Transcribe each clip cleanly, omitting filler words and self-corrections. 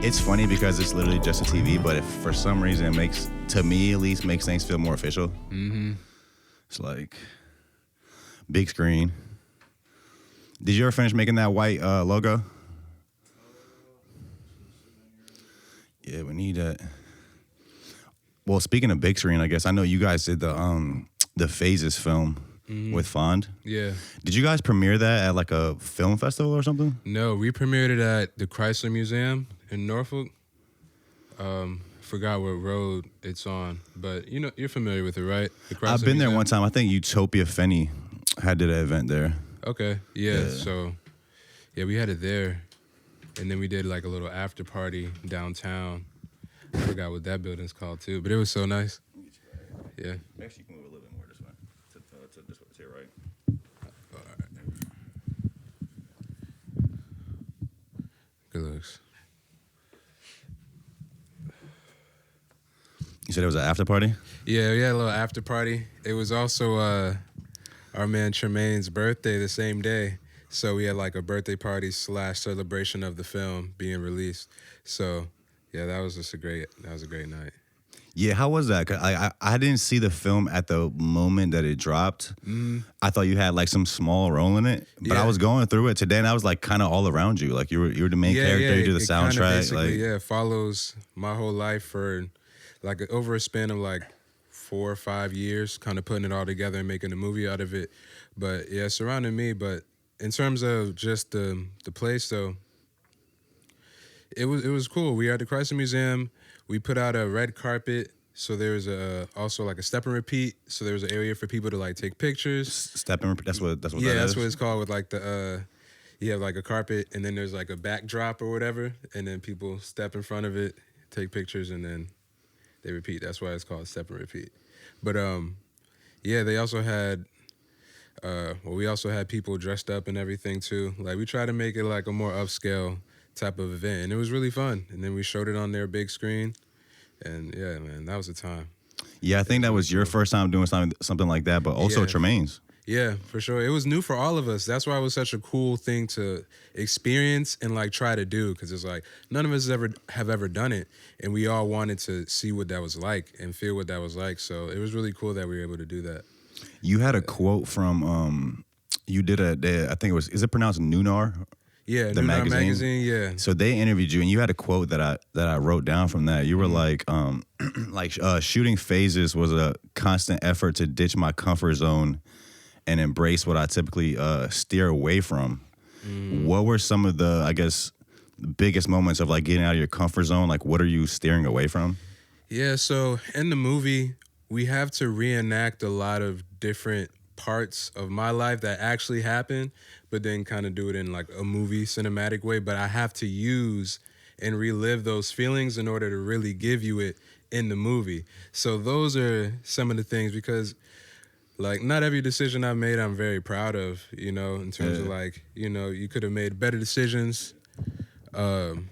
It's funny because it's literally just a TV, but if for some reason it makes, to me at least, makes things feel more official. Mm-hmm. It's like big screen. Did you ever finish making that white logo? Yeah, we need that. Well, speaking of big screen, I guess I know you guys did the Phases film with Fond. Yeah. Did you guys premiere that at like a film festival or something? No, we premiered it at the Chrysler Museum in Norfolk. Forgot what road it's on, but you know you're familiar with it, right? The Chrysler I've been there Museum? one time. I think Utopia Fenny had did an event there. Okay, yeah. So, yeah, we had it there, and then we did like a little after party downtown. I forgot what that building's called too, but it was so nice. Yeah. Actually, you can move a little bit more this way. To this way, to your right. All right. Good looks. You said it was an after party? Yeah, we had a little after party. It was also our man Tremaine's birthday the same day. So we had like a birthday party / celebration of the film being released. So yeah, that was a great night. Yeah, how was that? 'Cause I didn't see the film at the moment that it dropped. I thought you had like some small role in it, but I was going through it today and I was like kind of all around you. Like you were the main character. You do the soundtrack. Like yeah, follows my whole life for like over a span of like 4 or 5 years, kind of putting it all together and making a movie out of it. But yeah, surrounding me. But in terms of just the place, though, it was cool. We were at the Chrysler Museum. We put out a red carpet. So there was also like a step and repeat. So there was an area for people to like take pictures. step and repeat. That's what that that's is? what it's called with like the you have like a carpet and then there's like a backdrop or whatever, and then people step in front of it, take pictures, and then they repeat. That's why it's called step and repeat. But yeah, they also had we also had people dressed up and everything too. Like we tried to make it like a more upscale type of event, and it was really fun. And then we showed it on their big screen, and yeah, man, that was the time. Yeah, I think that was your first time doing something like that, but also Tremaine's. Yeah, for sure. It was new for all of us. That's why it was such a cool thing to experience and like try to do, because it's like none of us have ever done it, and we all wanted to see what that was like and feel what that was like. So it was really cool that we were able to do that. You had a quote from you did I think it was, is it pronounced Nunar? Yeah, the Nunar magazine. Yeah. So they interviewed you, and you had a quote that I wrote down from that. You were like shooting Phases was a constant effort to ditch my comfort zone and embrace what I typically steer away from. What were some of the, I guess, biggest moments of like getting out of your comfort zone? Like, what are you steering away from? Yeah, so in the movie, we have to reenact a lot of different parts of my life that actually happened, but then kind of do it in like a movie cinematic way. But I have to use and relive those feelings in order to really give you it in the movie. So those are some of the things, because like not every decision I've made I'm very proud of, you know, in terms of like, you know, you could have made better decisions. You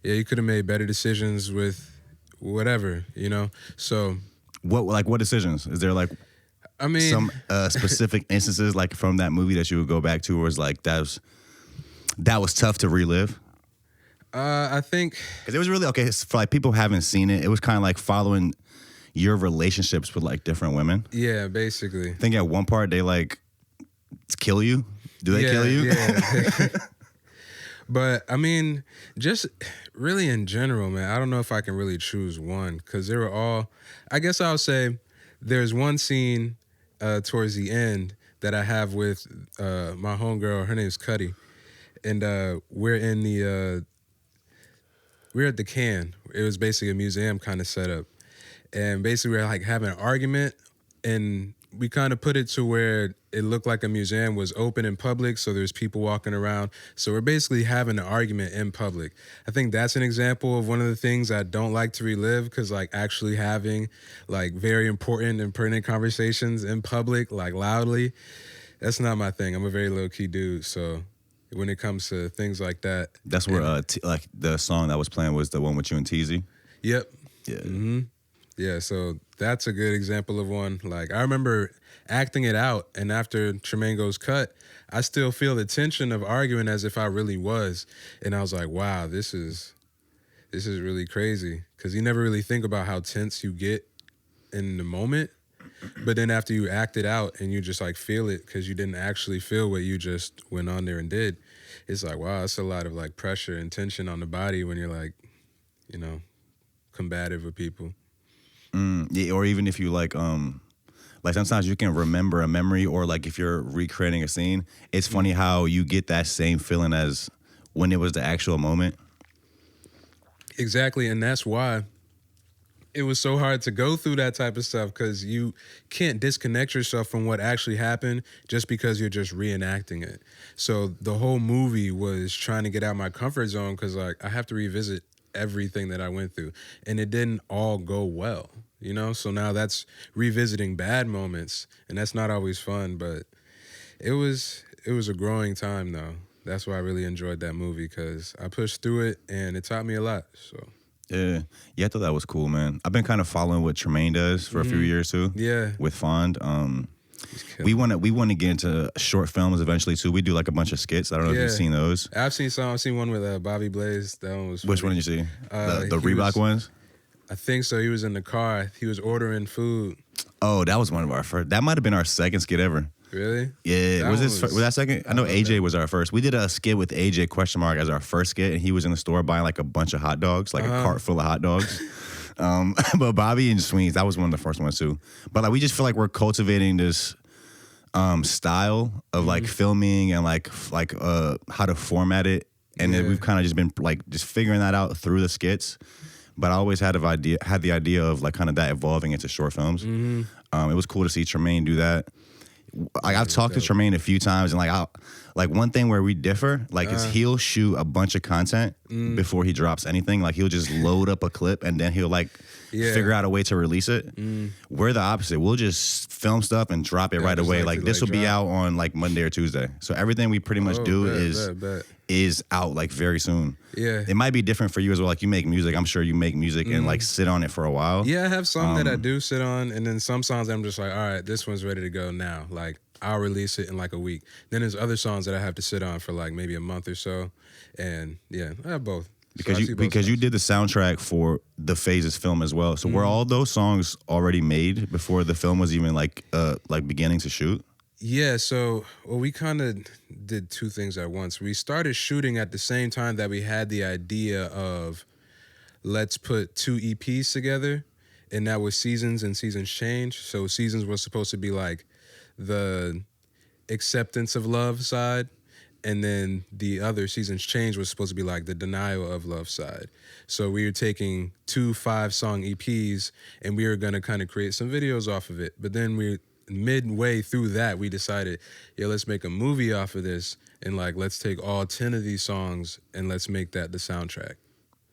could have made better decisions with whatever, you know. So what decisions? Is there like I mean some specific instances like from that movie that you would go back to where it's like that was tough to relive? I think because it was really for like people who haven't seen it. It was kind of like following your relationships with like different women. Yeah, basically. I think at one part they like kill you. Do they kill you? Yeah. But I mean, just really in general, man, I don't know if I can really choose one, because they were all, I guess I'll say there's one scene towards the end that I have with my homegirl. Her name's Cuddy. And we're at the Can. It was basically a museum kind of setup. And basically we're like having an argument, and we kind of put it to where it looked like a museum was open in public, so there's people walking around. So we're basically having an argument in public. I think that's an example of one of the things I don't like to relive, because like actually having like very important and pertinent conversations in public, like loudly, that's not my thing. I'm a very low-key dude, so when it comes to things like that. That's where like the song that was playing was the one with you and Teezy? Yep. Yeah. Mm-hmm. Yeah, so that's a good example of one. Like, I remember acting it out, and after Tremaine goes cut, I still feel the tension of arguing as if I really was. And I was like, wow, this is this is really crazy. Because you never really think about how tense you get in the moment. But then after you act it out and you just like feel it because you didn't actually feel what you just went on there and did, it's like, wow, it's a lot of like pressure and tension on the body when you're like, you know, combative with people. Yeah, or even if you like sometimes you can remember a memory, or like if you're recreating a scene, it's funny how you get that same feeling as when it was the actual moment. Exactly, and that's why it was so hard to go through that type of stuff, because you can't disconnect yourself from what actually happened just because you're just reenacting it. So the whole movie was trying to get out my comfort zone, because like I have to revisit everything that I went through, and it didn't all go well, you know? So now that's revisiting bad moments, and that's not always fun, but it was a growing time though. That's why I really enjoyed that movie, because I pushed through it and it taught me a lot, so. Yeah, I thought that was cool, man. I've been kind of following what Tremaine does for a few years too. Yeah, with Fond. We want to get into short films eventually too. We do like a bunch of skits. I don't know if you've seen those. I've seen some. I've seen one with Bobby Blaze. That one was funny. Which one did you see? The Reebok ones? I think so. He was in the car. He was ordering food. Oh, that was one of our first. That might have been our second skit ever. Really? Yeah. Was that second? I know AJ was our first. We did a skit with AJ _ as our first skit, and he was in the store buying like a bunch of hot dogs, like a cart full of hot dogs. But Bobby and Sweens, that was one of the first ones too. But like we just feel like we're cultivating this style of like filming and like how to format it, and then we've kind of just been like just figuring that out through the skits. But I always had the idea of like kind of that evolving into short films. It was cool to see Tremaine do that. Like I've talked to Tremaine a few times, and like one thing where we differ, like is he'll shoot a bunch of content before he drops anything. Like he'll just load up a clip and then he'll like figure out a way to release it. We're the opposite. We'll just film stuff and drop it right away. Like this will be out on like Monday or Tuesday. So everything we pretty much do is out like very soon. Yeah. It might be different for you as well. Like you make music. I'm sure you make music and like sit on it for a while. Yeah, I have some that I do sit on, and then some songs I'm just like, all right, this one's ready to go now. Like I'll release it in like a week. Then there's other songs that I have to sit on for like maybe a month or so. And yeah, I have both. Because you did the soundtrack for the Phases film as well. So were all those songs already made before the film was even like beginning to shoot? Yeah, so we kind of did two things at once. We started shooting at the same time that we had the idea of let's put 2 EPs together, and that was Seasons and Seasons Change. So Seasons was supposed to be like the acceptance of love side, and then the other Seasons Change was supposed to be like the denial of love side. So we were taking 2 5-song EPs, and we were going to kind of create some videos off of it. But then midway through that, we decided, let's make a movie off of this, and like let's take all 10 of these songs and let's make that the soundtrack.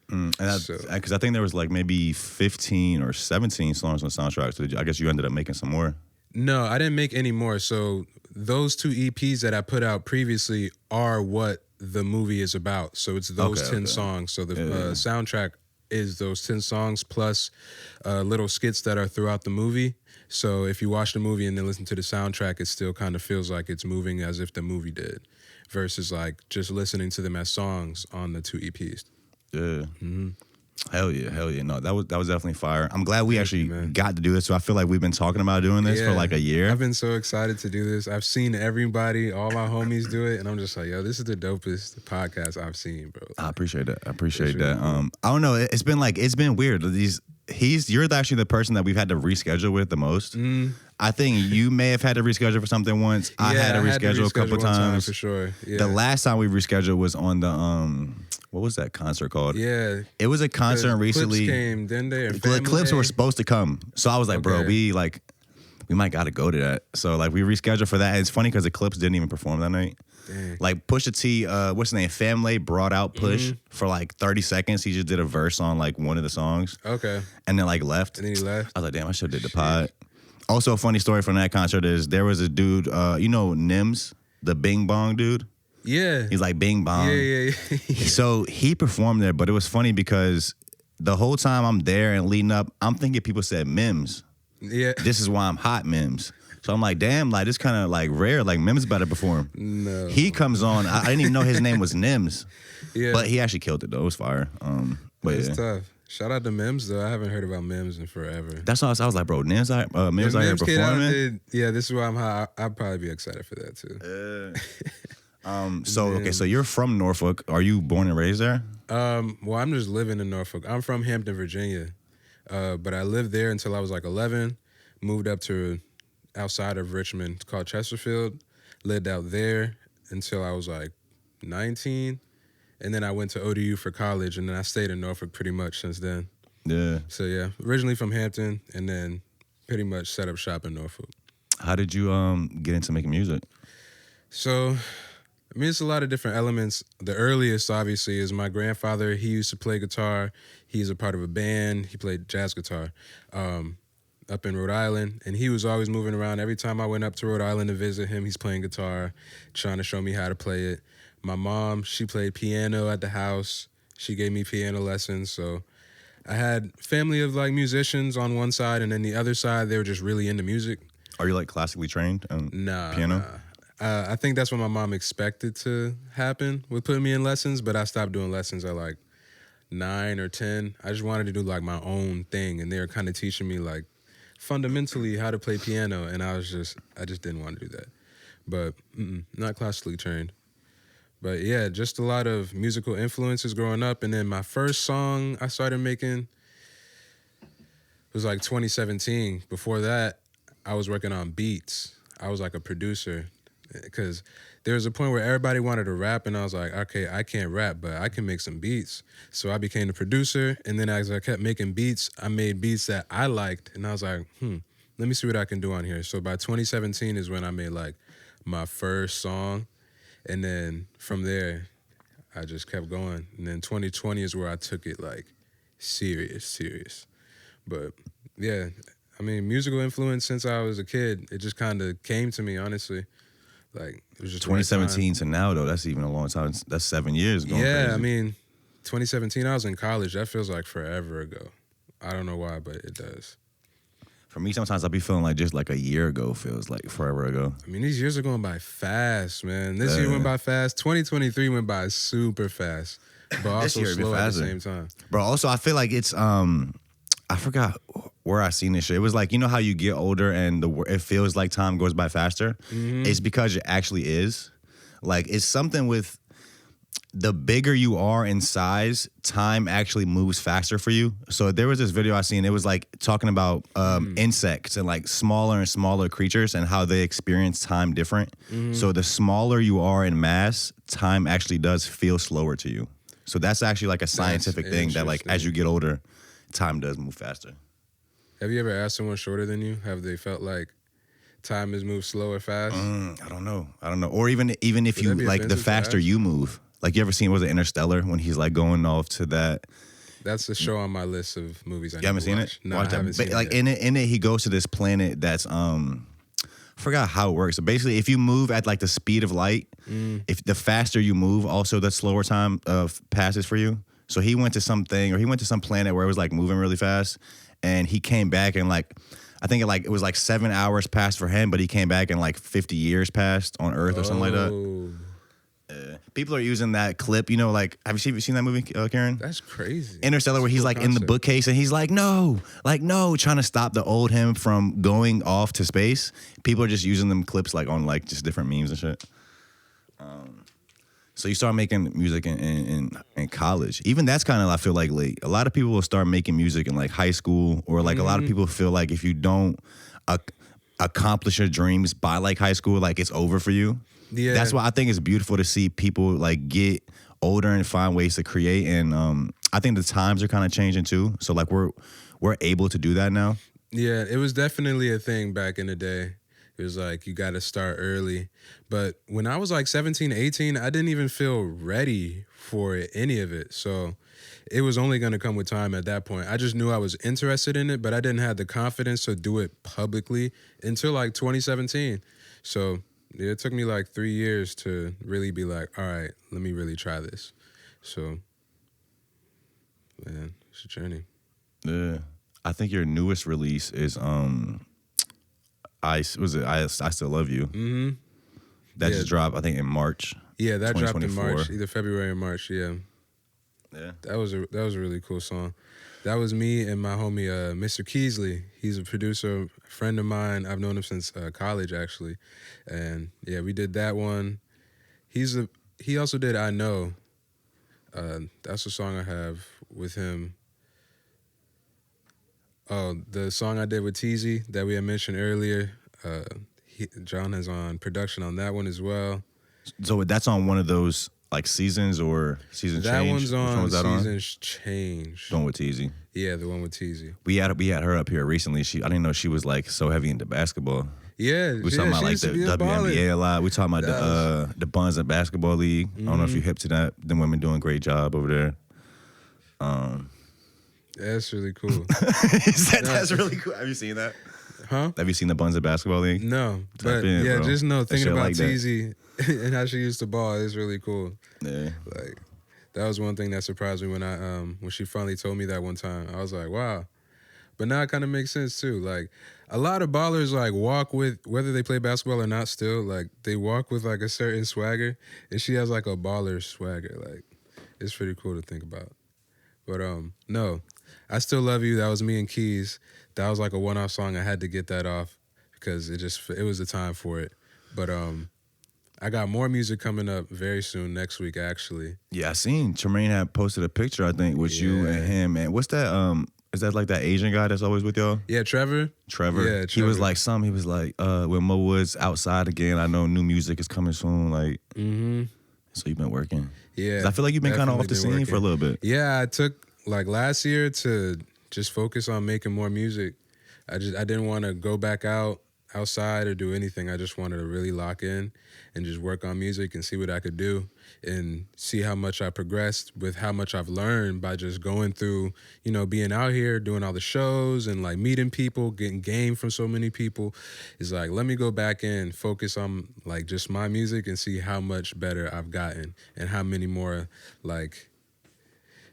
Because I think there was like maybe 15 or 17 songs on the soundtrack. So I guess you ended up making some more. No, I didn't make any more. So those 2 EPs that I put out previously are what the movie is about. So it's those 10 songs. So the soundtrack is those 10 songs plus little skits that are throughout the movie. So if you watch the movie and then listen to the soundtrack, it still kind of feels like it's moving as if the movie did, versus like just listening to them as songs on the 2 EPs. Yeah. Mm-hmm. Hell yeah. No, that was definitely fire. I'm glad we actually got to do this. So I feel like we've been talking about doing this for like a year. I've been so excited to do this. I've seen everybody, all my homies do it, and I'm just like, this is the dopest podcast I've seen, bro. I appreciate that. I don't know. It's been weird. You're actually the person that we've had to reschedule with the most. I think you may have had to reschedule for something once. I had to reschedule a couple times for sure. Yeah. The last time we rescheduled was on the what was that concert called? Yeah, it was a concert recently. Clips came, didn't they? The Clips were supposed to come, so I was like, bro, we might got to go to that. So like we rescheduled for that. And it's funny because the Clips didn't even perform that night. Dang. Like Pusha T, what's his name? Family brought out Push for like 30 seconds. He just did a verse on like one of the songs. Okay. And then like left. And then he left. I was like, damn, I should have did the pod. Also, a funny story from that concert is there was a dude, Nims, the Bing Bong dude. Yeah. He's like Bing Bong. Yeah. So he performed there, but it was funny because the whole time I'm there and leading up, I'm thinking people said Mims. Yeah. This is why I'm hot, Mims. So I'm like, damn, like this kind of like rare, like Mims about to perform. No. He comes on. I didn't even know his name was Nims. Yeah. But he actually killed it though. It was fire. But It's yeah. tough. Shout out to Mims though. I haven't heard about Mims in forever. That's all I was like, bro, Mims out here Mims came out performing. and yeah, this is why I'm high. I'd probably be excited for that too. So you're from Norfolk. Are you born and raised there? Well, I'm just living in Norfolk. I'm from Hampton, Virginia, but I lived there until I was like 11. Moved up to outside of Richmond. It's called Chesterfield. Lived out there until I was like 19. And then I went to ODU for college, and then I stayed in Norfolk pretty much since then. Yeah. So yeah, originally from Hampton, and then pretty much set up shop in Norfolk. How did you get into making music? So, I mean, it's a lot of different elements. The earliest, obviously, is my grandfather. He used to play guitar. He's a part of a band. He played jazz guitar up in Rhode Island, and he was always moving around. Every time I went up to Rhode Island to visit him, he's playing guitar, trying to show me how to play it. My mom, she played piano at the house. She gave me piano lessons. So I had family of like musicians on one side, and then the other side, they were just really into music. Are you like classically trained on piano? Nah. I think that's what my mom expected to happen with putting me in lessons, but I stopped doing lessons at like 9 or 10. I just wanted to do like my own thing, and they were kind of teaching me like fundamentally how to play piano, and I just didn't want to do that. But not classically trained. But yeah, just a lot of musical influences growing up. And then my first song I started making was like 2017. Before that, I was working on beats. I was like a producer because there was a point where everybody wanted to rap, and I was like, okay, I can't rap, but I can make some beats. So I became the producer, and then as I kept making beats, I made beats that I liked, and I was like, let me see what I can do on here. So by 2017 is when I made like my first song. And then from there, I just kept going. And then 2020 is where I took it like serious. But yeah, I mean, musical influence since I was a kid, it just kind of came to me, honestly. Like, it was just 2017 to now, though, that's even a long time. That's 7 years going crazy. I mean, 2017, I was in college. That feels like forever ago. I don't know why, but it does. For me, sometimes I'll be feeling like just like a year ago feels like forever ago. I mean, these years are going by fast, man. This year went by fast. 2023 went by super fast, but also slow at the same time. Bro, also, I feel like it's, I forgot where I seen this shit. It was like, you know how you get older and it feels like time goes by faster? Mm-hmm. It's because it actually is. Like, it's something with the bigger you are in size, time actually moves faster for you. So there was this video I seen. It was like talking about insects and like smaller and smaller creatures and how they experience time different. Mm-hmm. So the smaller you are in mass, time actually does feel slower to you. So that's actually like a scientific thing that like as you get older, time does move faster. Have you ever asked someone shorter than you? Have they felt like time has moved slow or fast? I don't know. Or even if you like the faster you move. Like, you ever seen, was it Interstellar, when he's like going off to that? That's the show on my list of movies I You haven't seen it? No, I haven't seen it. Like, in it, he goes to this planet that's, I forgot how it works. So basically, if you move at like the speed of light, if the faster you move, also the slower time passes for you. So he went to some planet where it was like moving really fast, and he came back and like, I think it was like 7 hours passed for him, but he came back and like 50 years passed on Earth or something like that. People are using that clip, you know, like, have you seen that movie, Karen? That's crazy. Interstellar, where he's like in the bookcase and he's like, no, trying to stop the old him from going off to space. People are just using them clips like on like just different memes and shit. So you start making music in college. Even that's kind of, I feel like, late. A lot of people will start making music in like high school, or like a lot of people feel like if you don't accomplish your dreams by like high school, like it's over for you. Yeah. That's why I think it's beautiful to see people like get older and find ways to create. And I think the times are kind of changing too. So like we're able to do that now. Yeah, it was definitely a thing back in the day. It was like, you got to start early. But when I was like 17, 18, I didn't even feel ready for any of it. So it was only going to come with time at that point. I just knew I was interested in it, but I didn't have the confidence to do it publicly until like 2017. So yeah, it took me like 3 years to really be like, all right, let me really try this. So, man, it's a journey. Yeah. I think your newest release is I Still Love You. Mm-hmm. That just dropped, I think, in March. Yeah, that dropped in March, either February or March, yeah. Yeah. That was a really cool song. That was me and my homie Mr. Keesley. He's a producer, a friend of mine. I've known him since college actually, and yeah, we did that one. He also did I Know. That's a song I have with him. Oh, the song I did with Teezy that we had mentioned earlier. John is on production on that one as well. So that's on one of those like seasons or season That change? one's on was that Seasons Change. The one with Teezy. Yeah, the one with Teezy. We had her up here recently. I didn't know she was like so heavy into basketball. Yeah, We talking about like the WNBA a lot. We talking about the Buns and Basketball League. I don't know if you're hip to that. Them women doing a great job over there. That's really cool. That's really cool. Have you seen that? Huh? Have you seen the Buns and Basketball League? No, Type but in, yeah, bro. just know thinking about like that. Teezy and how she used to ball is really cool. Yeah. Like that was one thing that surprised me when she finally told me that one time. I was like, wow. But now it kind of makes sense too. Like a lot of ballers like walk with, whether they play basketball or not still, like they walk with like a certain swagger, and she has like a baller swagger. Like it's pretty cool to think about. But no, I Still Love You. That was me and Keys. That was like a one-off song. I had to get that off because it was the time for it. But I got more music coming up very soon, next week actually. Yeah, I seen Tremaine had posted a picture, I think, with you and him. And what's that? Is that like that Asian guy that's always with y'all? Yeah, Trevor. Trevor. Yeah, Trevor. He was like when Mo Woods outside again, I know new music is coming soon. Like, so you've been working. Yeah. 'Cause I feel like you've been kind of off the scene for a little bit. Yeah, I took like last year to just focus on making more music. I didn't want to go back outside or do anything. I just wanted to really lock in and just work on music and see what I could do and see how much I progressed with how much I've learned by just going through, being out here, doing all the shows and like meeting people, getting game from so many people. It's like, let me go back and focus on like just my music and see how much better I've gotten and how many more like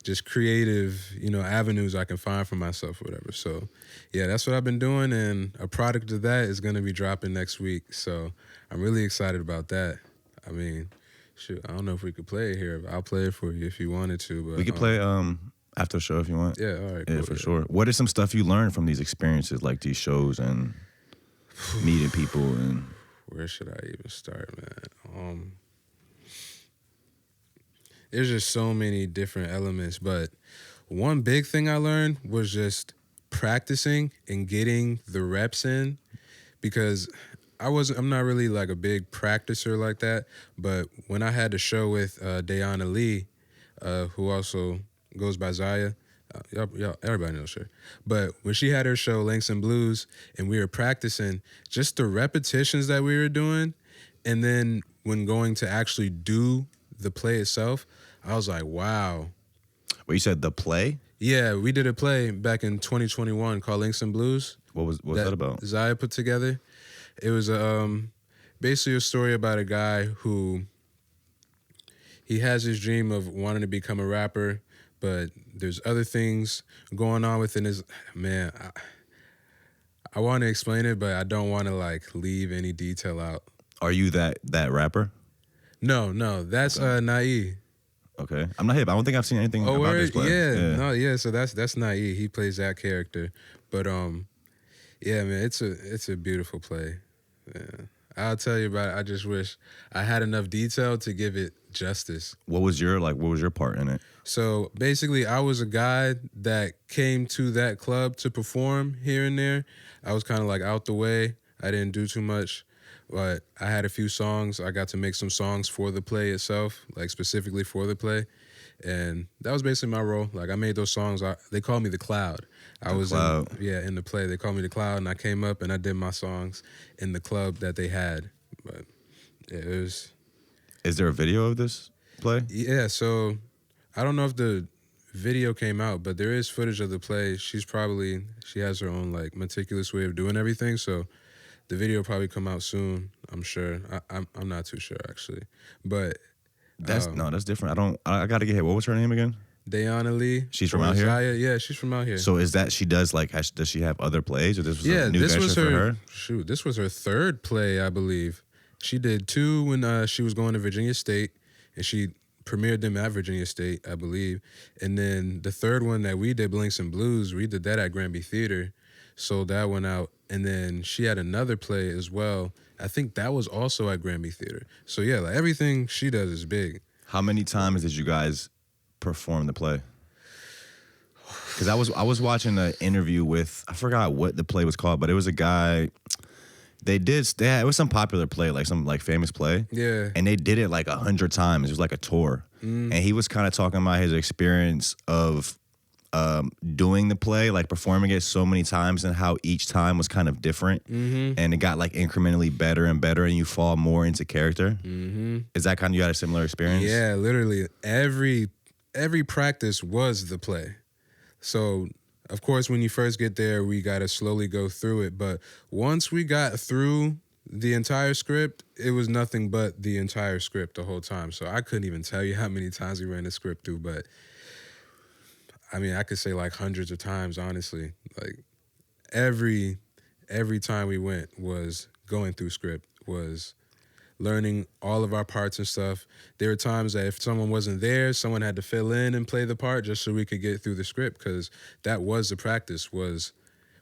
just creative, avenues I can find for myself or whatever. So, yeah, that's what I've been doing, and a product of that is going to be dropping next week. So I'm really excited about that. I mean, shoot, I don't know if we could play it here, but I'll play it for you if you wanted to. But We could play after the show if you want. Yeah, all right. Yeah, Cool, for sure. What is some stuff you learned from these experiences, like these shows and meeting people? And where should I even start, man? There's just so many different elements, but one big thing I learned was just practicing and getting the reps in, because I'm not really like a big practicer like that, but when I had the show with Dayana Lee, who also goes by Zaya, y'all, everybody knows her, but when she had her show Langston Blues and we were practicing, just the repetitions that we were doing, and then when going to actually do the play itself, I was like, wow. Well, you said the play? Yeah, we did a play back in 2021 called Langston Blues. What was that about? Zaya put together. It was basically a story about a guy who he has this dream of wanting to become a rapper, but there's other things going on within his man. I want to explain it, but I don't want to like leave any detail out. Are you that rapper? No, that's Nai. Okay, I'm not hip. I don't think I've seen anything about this play. Yeah. So that's Nai. He plays that character, but yeah, man, it's a beautiful play. Yeah. I'll tell you about it. I just wish I had enough detail to give it justice. What was your part in it? So basically, I was a guy that came to that club to perform here and there. I was kind of like out the way. I didn't do too much. But I had a few songs. I got to make some songs for the play itself, like specifically for the play. And that was basically my role. Like I made those songs. They called me the Cloud. I was in the play. They called me the Cloud, and I came up and I did my songs in the club that they had. But yeah, it was. Is there a video of this play? Yeah, so I don't know if the video came out, but there is footage of the play. She has her own like meticulous way of doing everything, so the video will probably come out soon, I'm sure. I'm not too sure actually, but that's different. I gotta get hit. What was her name again? Dayana Lee. She's from out here. Yeah, she's from out here. So is that she does does she have other plays, or this was a new venture for her? Shoot, this was her third play, I believe. She did 2 when she was going to Virginia State, and she premiered them at Virginia State, I believe. And then the third one that we did, Langston Blues, we did that at Granby Theater, sold that one out. And then she had another play as well. I think that was also at Granby Theater. So yeah, like everything she does is big. How many times did you guys perform the play? Because I was watching an interview with, I forgot what the play was called, but it was a guy. It was some popular play, like some like famous play. Yeah. And they did it like 100 times. It was like a tour. And he was kind of talking about his experience of doing the play, like performing it so many times, and how each time was kind of different. And it got like incrementally better and better, and you fall more into character. Is that kind of, you had a similar experience? Yeah, literally every practice was the play. So of course, when you first get there, we got to slowly go through it. But once we got through the entire script, it was nothing but the entire script the whole time. So I couldn't even tell you how many times we ran the script through. But I mean, I could say like hundreds of times, honestly. Like every time we went was going through script, was learning all of our parts and stuff. There were times that if someone wasn't there, someone had to fill in and play the part just so we could get through the script, because that was the practice, was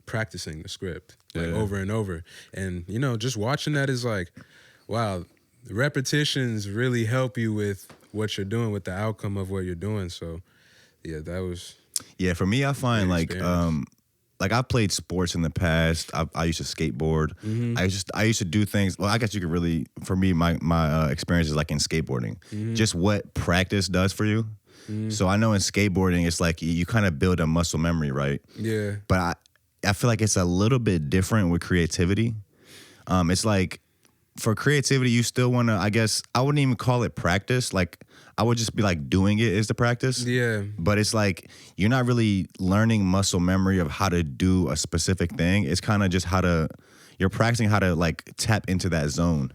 practicing the script like over and over. And, you know, just watching that is like, wow, repetitions really help you with what you're doing, with the outcome of what you're doing. So, yeah, that was... Yeah, for me, I find like I've played sports in the past. I used to skateboard. I used to do things. Well, I guess you could really, for me, my experience is like in skateboarding. Just what practice does for you. So I know in skateboarding, it's like you kind of build a muscle memory, right? Yeah. But I feel like it's a little bit different with creativity. It's like for creativity, you still want to, I guess, I wouldn't even call it practice. Like, I would just be like, doing it is the practice. Yeah. But it's like, you're not really learning muscle memory of how to do a specific thing. It's kind of just you're practicing how to like tap into that zone.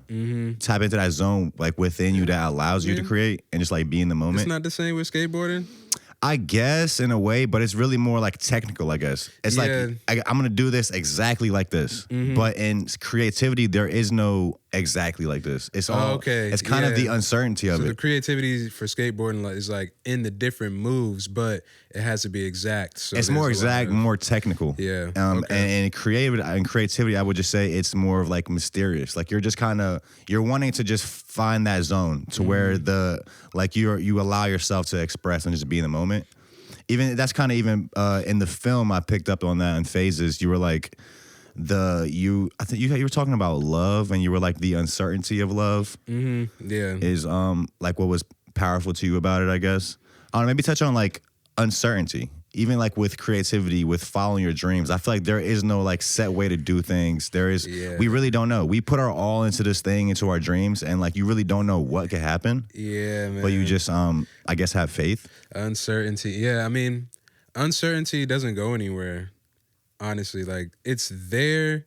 Tap into that zone like within you that allows you to create and just like be in the moment. It's not the same with skateboarding? I guess in a way, but it's really more like technical, I guess. It's like, I'm going to do this exactly like this. But in creativity, there is no exactly like this. It's all, it's kind of the uncertainty of it. So the creativity for skateboarding is like in the different moves, but it has to be exact. So it's more exact, more technical. Yeah. And creativity, I would just say it's more of like mysterious. Like you're just kind of, you're wanting to just find that zone to where you allow yourself to express and just be in the moment. Even that's kind of even in the film I picked up on that in phases. You were like I think you were talking about love, and you were like the uncertainty of love. Yeah. Is like what was powerful to you about it, I guess. I don't know, maybe touch on like uncertainty. Even like with creativity, with following your dreams, I feel like there is no like set way to do things. We really don't know. We put our all into this thing, into our dreams, and like you really don't know what could happen. Yeah, man. But you just I guess have faith. Uncertainty. Yeah, I mean, uncertainty doesn't go anywhere. Honestly, like it's there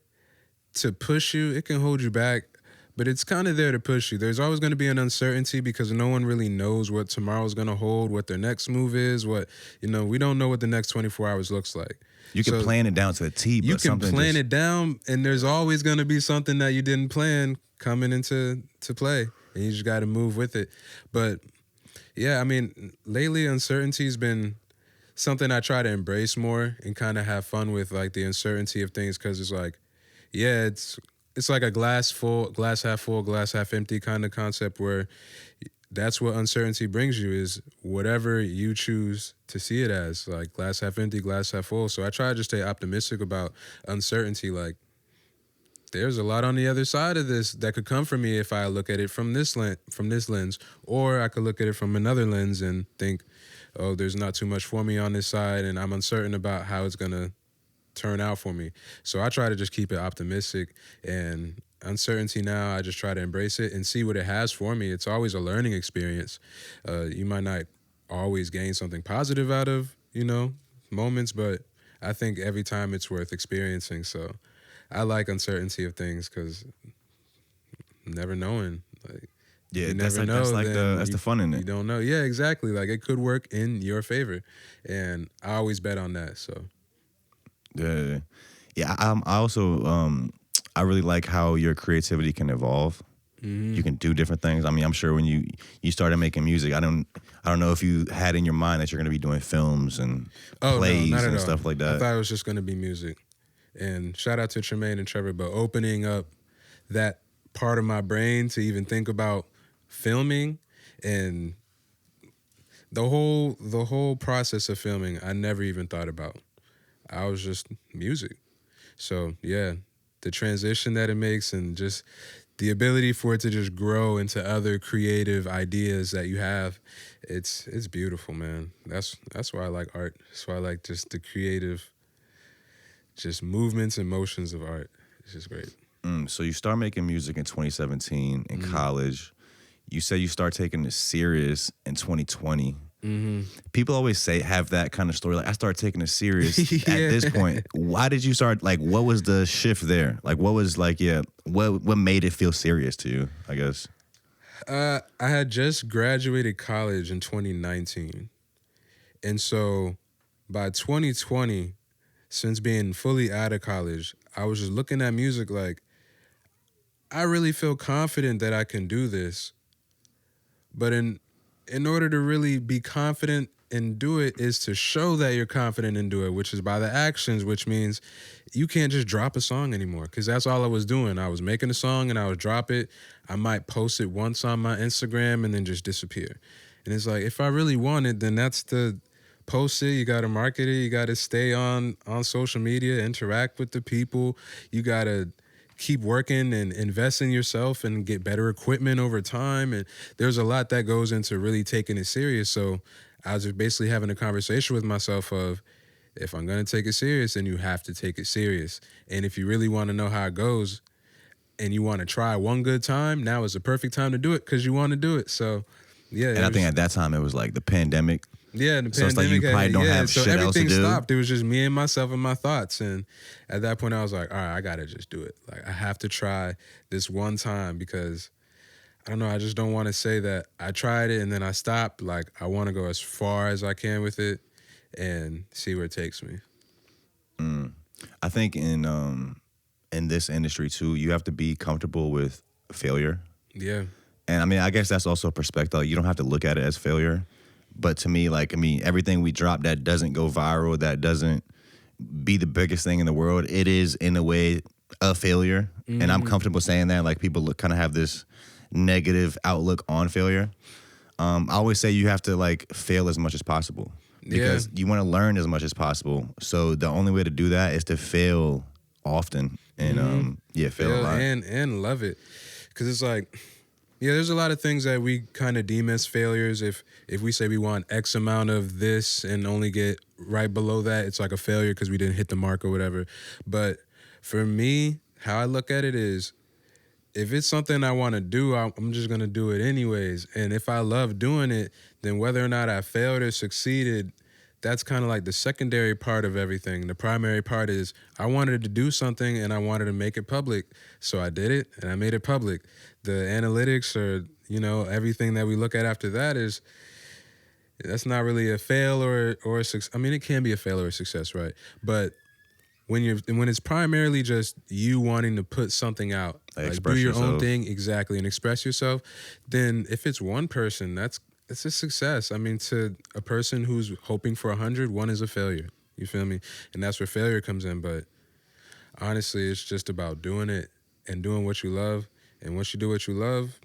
to push you. It can hold you back, but it's kind of there to push you. There's always going to be an uncertainty because no one really knows what tomorrow's going to hold, what their next move is, we don't know what the next 24 hours looks like. You can plan it down to a T, but you can plan it down, and there's always going to be something that you didn't plan coming into play, and you just got to move with it. But yeah, I mean, lately uncertainty's been something I try to embrace more and kind of have fun with, like the uncertainty of things, because it's like, yeah, it's like a glass half full, glass half empty kind of concept, where that's what uncertainty brings you, is whatever you choose to see it as, like glass half empty, glass half full. So I try to just stay optimistic about uncertainty. Like there's a lot on the other side of this that could come from me if I look at it from this lens, or I could look at it from another lens and think, oh, there's not too much for me on this side, and I'm uncertain about how it's going to turn out for me. So I try to just keep it optimistic, and uncertainty now, I just try to embrace it and see what it has for me. It's always a learning experience. You might not always gain something positive out of, moments, but I think every time it's worth experiencing. So I like uncertainty of things because never knowing. Like, yeah, that's the fun in it. You don't know. Yeah, exactly. Like it could work in your favor, and I always bet on that. So yeah. I also I really like how your creativity can evolve. You can do different things. I mean, I'm sure when you started making music, I don't know if you had in your mind that you're going to be doing films and plays not at and all. stuff like that. I thought it was just going to be music. And shout out to Tremaine and Trevor, but opening up that part of my brain to even think about filming and the whole process of filming, I never even thought about. I was just music. So yeah, the transition that it makes and just the ability for it to just grow into other creative ideas that you have, it's beautiful, man. That's why I like art. That's why I like just the creative, just movements and motions of art. It's just great. So you start making music in 2017 in college. You say you start taking it serious in 2020. People always have that kind of story. Like, I started taking it serious at this point. Why did you start? Like, what was the shift there? Like, what was what made it feel serious to you, I guess? I had just graduated college in 2019. And so by 2020, since being fully out of college, I was just looking at music like, I really feel confident that I can do this. But in order to really be confident and do it is to show that you're confident and do it, which is by the actions, which means you can't just drop a song anymore, because that's all I was doing. I was making a song and I would drop it. I might post it once on my Instagram and then just disappear. And it's like, if I really want it, then that's the post it. You got to market it. You got to stay on social media, interact with the people. You got to keep working and invest in yourself and get better equipment over time. And there's a lot that goes into really taking it serious. So I was just basically having a conversation with myself of, if I'm going to take it serious, then you have to take it serious. And if you really want to know how it goes and you want to try one good time, now is the perfect time to do it because you want to do it. So, yeah. And I think at that time it was like the pandemic. Yeah, the so pandemic. It's like you probably don't have so shit else to do. everything stopped. It was just me and myself and my thoughts. And at that point, I was like, all right, I got to just do it. Like, I have to try this one time because, I don't know, I just don't want to say that I tried it and then I stopped. Like, I want to go as far as I can with it and see where it takes me. I think in this industry, too, you have to be comfortable with failure. Yeah. And, I mean, I guess that's also a perspective. You don't have to look at it as failure. But to me, everything we drop that doesn't go viral, that doesn't be the biggest thing in the world, it is, in a way, a failure. And I'm comfortable saying that. Like, people kind of have this negative outlook on failure. I always say you have to, fail as much as possible. Because you want to learn as much as possible. So the only way to do that is to fail often. And, fail a lot. And love it. Because it's like... Yeah, there's a lot of things that we kind of deem as failures. If we say we want X amount of this and only get right below that, it's like a failure because we didn't hit the mark or whatever. But for me, how I look at it is, if it's something I want to do, I'm just going to do it anyways. And if I love doing it, then whether or not I failed or succeeded, that's kind of like the secondary part of everything. The primary part is I wanted to do something and I wanted to make it public. So I did it and I made it public. The analytics or, everything that we look at after that that's not really a fail or a success. I mean, it can be a fail or a success, right? But when it's primarily just you wanting to put something out, do your own thing, exactly, and express yourself, then if it's one person, it's a success. I mean, to a person who's hoping for 100, one is a failure. You feel me? And that's where failure comes in. But honestly, it's just about doing it and doing what you love. And once you do what you love,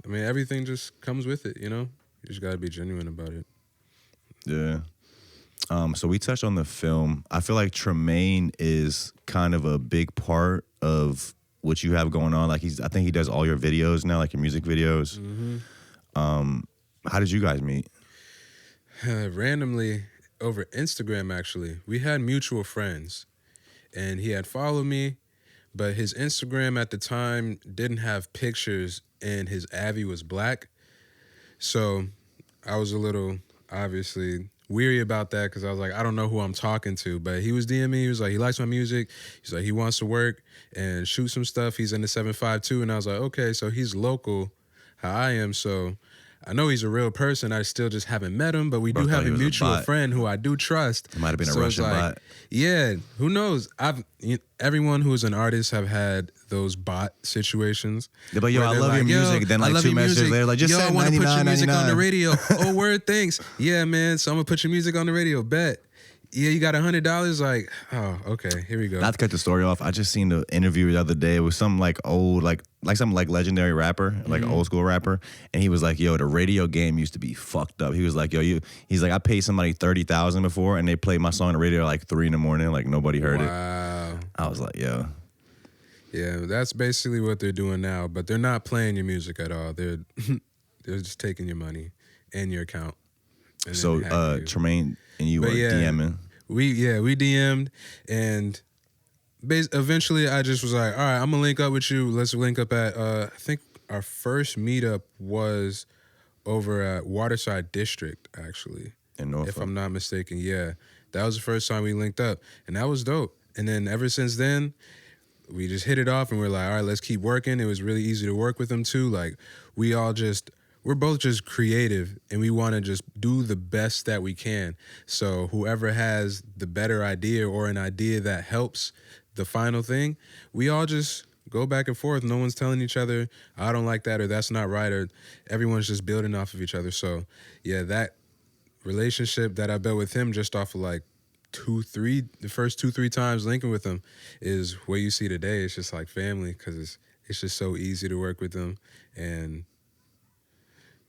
I mean, everything just comes with it, You just got to be genuine about it. Yeah. So we touched on the film. I feel like Tremaine is kind of a big part of what you have going on. Like, I think he does all your videos now, like your music videos. How did you guys meet? Randomly over Instagram, actually. We had mutual friends, and he had followed me, but his Instagram at the time didn't have pictures, and his Avi was black. So I was a little, obviously, weary about that because I was like, I don't know who I'm talking to. But he was DMing me. He was like, he likes my music. He's like, he wants to work and shoot some stuff. He's in the 752. And I was like, okay, so he's local, how I am. So I know he's a real person. I still just haven't met him, but we Bro do thought have he a was a mutual bot. friend who I do trust. It might have been a So it's Russian bot. Yeah, who knows? Everyone who is an artist have had those bot situations. They're like, yo, where I they're love your like, music. Then I like love 2 your messages music. later, like just yo, I send want to put your music on the $99.99. radio. Oh, word, thanks. Yeah, man. So I'm gonna put your music on the radio. Bet. Yeah, you got $100. Like, oh, okay, here we go. Not to cut the story off, I just seen the interview the other day with some like old, like some like legendary rapper, like old school rapper, and he was like, yo, the radio game used to be fucked up. He was like, yo, he's like, I paid somebody $30,000 before, and they played my song on the radio at like 3 a.m, like nobody heard it. Wow. I was like, yo. Yeah, that's basically what they're doing now, but they're not playing your music at all. They're just taking your money and your account. And So then hacking you. Tremaine and you were DMing. We DM'd, and eventually I just was like, all right, I'm gonna link up with you. Let's link up at I think our first meetup was over at Waterside District, actually. In Norfolk. If I'm not mistaken. Yeah. That was the first time we linked up, and that was dope. And then ever since then, we just hit it off, and we're like, all right, let's keep working. It was really easy to work with him too. Like, we're both just creative, and we want to just do the best that we can. So whoever has the better idea or an idea that helps the final thing, we all just go back and forth. No one's telling each other, I don't like that, or that's not right, or everyone's just building off of each other. So yeah, that relationship that I built with him just off of like the first 2-3 times linking with him is what you see today. It's just like family, because it's just so easy to work with them, and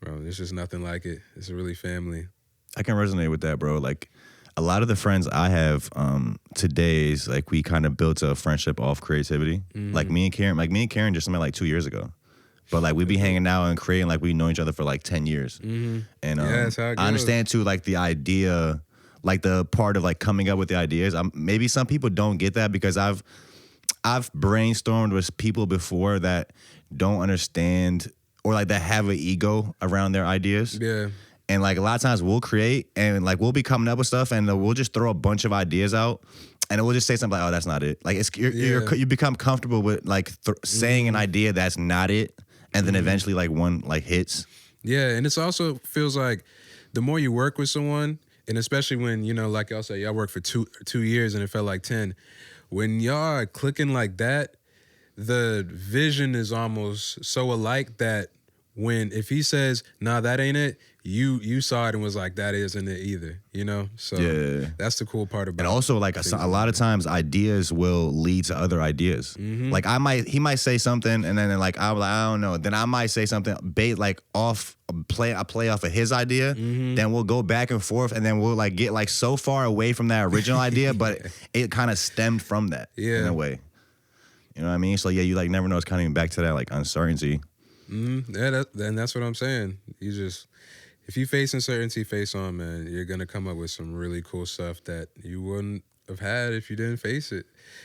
bro, there's just nothing like it. It's really family. I can resonate with that, bro. Like a lot of the friends I have today is like we kind of built a friendship off creativity. Mm-hmm. Like me and Karen just met like 2 years ago. But like we be hanging out and creating like we know each other for like 10 years. Mm-hmm. And Yeah, that's how it I understand too like the idea, like the part of like coming up with the ideas. Maybe some people don't get that because I've brainstormed with people before that don't understand or like that have an ego around their ideas. Yeah. And like a lot of times we'll create and like we'll be coming up with stuff and we'll just throw a bunch of ideas out and we'll just say something like, oh, that's not it. Like you become comfortable with like saying an idea that's not it, and then eventually like one like hits. Yeah, and it's also feels like the more you work with someone, and especially when, you know, like y'all say, y'all worked for two years and it felt like 10. When y'all are clicking like that, the vision is almost so alike that if he says, nah, that ain't it, you saw it and was like, that isn't it either, you know? So Yeah. that's the cool part about it. And also like a lot of times ideas will lead to other ideas. Mm-hmm. Like he might say something and then like I'm like, I don't know. Then I might say something like play off of his idea. Mm-hmm. Then we'll go back and forth and then we'll like get like so far away from that original idea, but it kind of stemmed from that in a way. You know what I mean? So yeah, you like never know. It's kind of even back to that like uncertainty. Mm-hmm. Yeah, and that's what I'm saying. If you face uncertainty face on, man, you're gonna come up with some really cool stuff that you wouldn't have had if you didn't face it.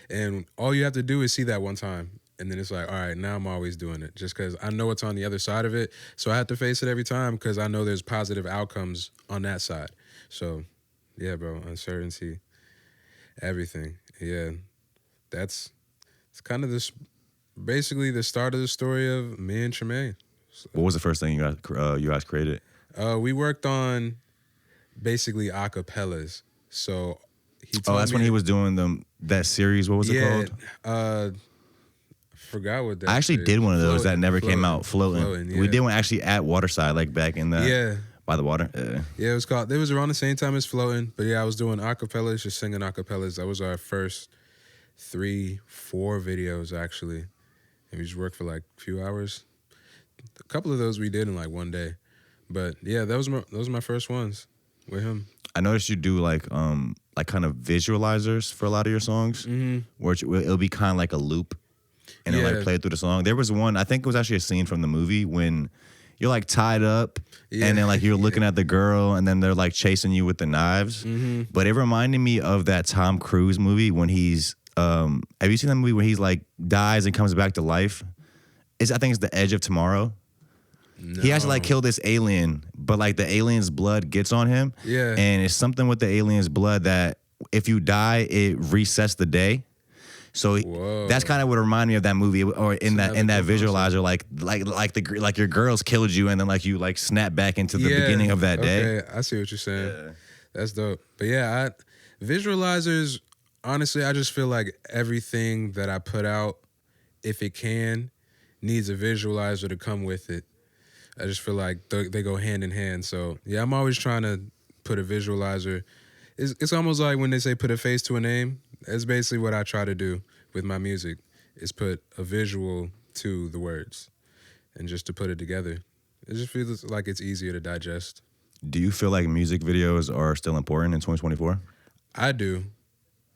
And all you have to do is see that one time, and then it's like, all right, now I'm always doing it, just because I know what's on the other side of it. So I have to face it every time because I know there's positive outcomes on that side. So, yeah, bro, uncertainty, everything. Yeah, it's kind of basically the start of the story of me and Tremaine. So, What was the first thing you guys created? we worked on basically acapellas. So he told that's me when he was doing that series. What was it called? Forgot what that. I actually did one of those that never came out. Floating. Yeah. We did one actually at Waterside, like back in the by the water. Yeah, it was around the same time as Floating. But yeah, I was doing acapellas, just singing acapellas. That was our first 3-4 videos actually, and we just worked for like a few hours. A couple of those we did in like one day. But yeah, those were my first ones with him. I noticed you do like kind of visualizers for a lot of your songs, where it'll be kind of like a loop, and it'll like play through the song. There was one, I think it was actually a scene from the movie when you're like tied up, and then like you're looking at the girl, and then they're like chasing you with the knives. But it reminded me of that Tom Cruise movie when he's have you seen that movie where he's like dies and comes back to life? I think it's The Edge of Tomorrow. No. He has to like kill this alien, but like the alien's blood gets on him. Yeah. And it's something with the alien's blood that if you die, it resets the day. So Whoa. that's kind of what reminded me of that movie, or in that visualizer, like your girls killed you, and then like you like snap back into the beginning of that day. Okay, I see what you're saying. Yeah. That's dope. But yeah, visualizers, honestly, I just feel like everything that I put out, if it can, needs a visualizer to come with it. I just feel like they go hand in hand. So yeah, I'm always trying to put a visualizer. It's almost like when they say put a face to a name. That's basically what I try to do with my music, is put a visual to the words and just to put it together. It just feels like it's easier to digest. Do you feel like music videos are still important in 2024? I do.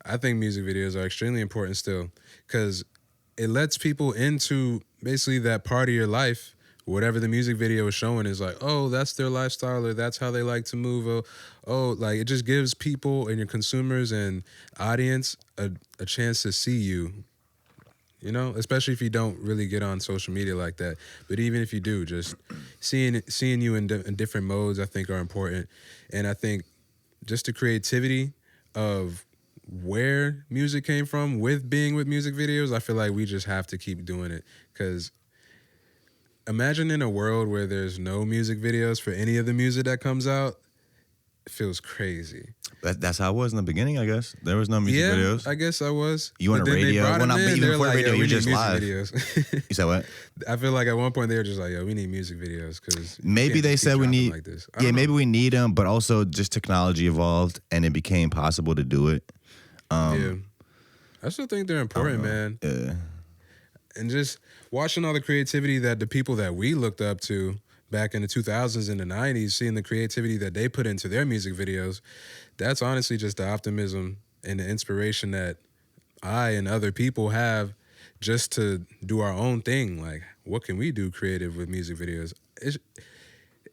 I think music videos are extremely important still, because it lets people into basically that part of your life. Whatever the music video is showing is like, oh, that's their lifestyle, or that's how they like to move. Like it just gives people and your consumers and audience a chance to see you, you know, especially if you don't really get on social media like that. But even if you do, just seeing you in different modes, I think are important. And I think just the creativity of where music came from with being with music videos, I feel like we just have to keep doing it, because imagine in a world where there's no music videos for any of the music that comes out. It feels crazy. That's how it was in the beginning, I guess. There was no music videos. I guess I was. You on a radio? Well, not even before the radio. You're just live. Videos. You said what? I feel like at one point they were just like, "Yo, we need music videos," because maybe they said we need. Like this. Yeah, maybe we need them, but also just technology evolved and it became possible to do it. Yeah, I still think they're important, man. Yeah, and just watching all the creativity that the people that we looked up to back in the 2000s and the 90s, seeing the creativity that they put into their music videos, that's honestly just the optimism and the inspiration that I and other people have just to do our own thing. Like, what can we do creative with music videos?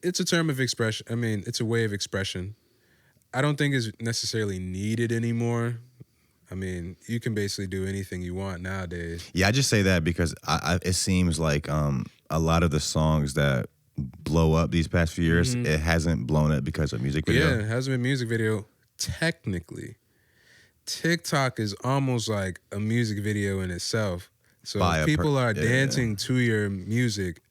It's a term of expression. I mean, it's a way of expression. I don't think it's necessarily needed anymore. I mean, you can basically do anything you want nowadays. Yeah, I just say that because it seems like a lot of the songs that blow up these past few years, it hasn't blown up because of music video. Yeah, it hasn't been music video. Technically, TikTok is almost like a music video in itself. So if people are dancing to your music